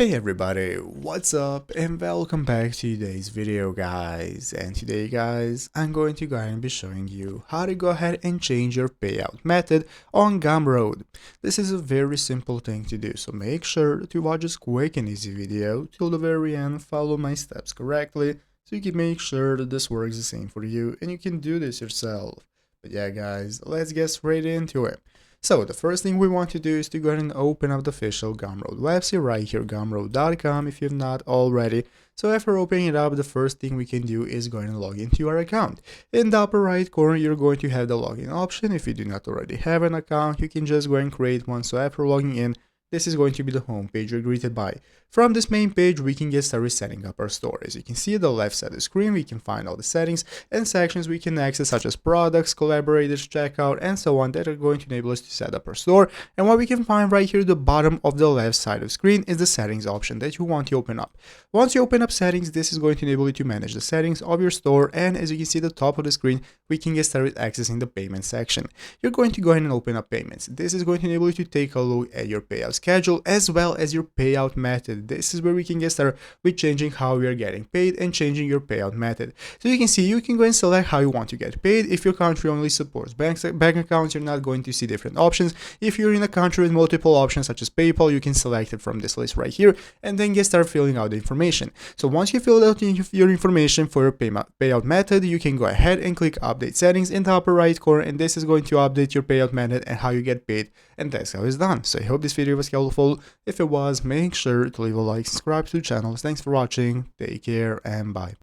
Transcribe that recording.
Hey everybody, what's up and welcome back to today's video guys. And today guys, I'm going to go ahead and be showing you how to go ahead and change your payout method on Gumroad. This is a very simple thing to do, so make sure to watch this quick and easy video till the very end, follow my steps correctly so you can make sure that this works the same for you and you can do this yourself. But yeah guys, let's get straight into it. So the first thing we want to do is to go ahead and open up the official Gumroad website right here, gumroad.com, if you've not already. So after opening it up, the first thing we can do is go ahead and log into our account. In the upper right corner, you're going to have the login option. If you do not already have an account, you can just go and create one. So after logging in, this is going to be the home page you're greeted by. From this main page, we can get started setting up our store. As you can see at the left side of the screen, we can find all the settings and sections we can access, such as products, collaborators, checkout, and so on, that are going to enable us to set up our store. And what we can find right here at the bottom of the left side of the screen is the settings option that you want to open up. Once you open up settings, this is going to enable you to manage the settings of your store. And as you can see at the top of the screen, we can get started accessing the payment section. You're going to go ahead and open up payments. This is going to enable you to take a look at your payout schedule as well as your payout method. This is where we can get started with changing how we are getting paid and changing your payout method. So you can see, you can go and select how you want to get paid. If your country only supports bank accounts, you're not going to see different options. If you're in a country with multiple options such as PayPal, you can select it from this list right here and then get started filling out the information. So once you fill out your information for your payout method, you can go ahead and click update settings in the upper right corner, and this is going to update your payout method and how you get paid, and that's how it's done. So I hope this video was helpful. If it was, make sure to leave a like, subscribe to the channel. Thanks for watching, take care, and bye.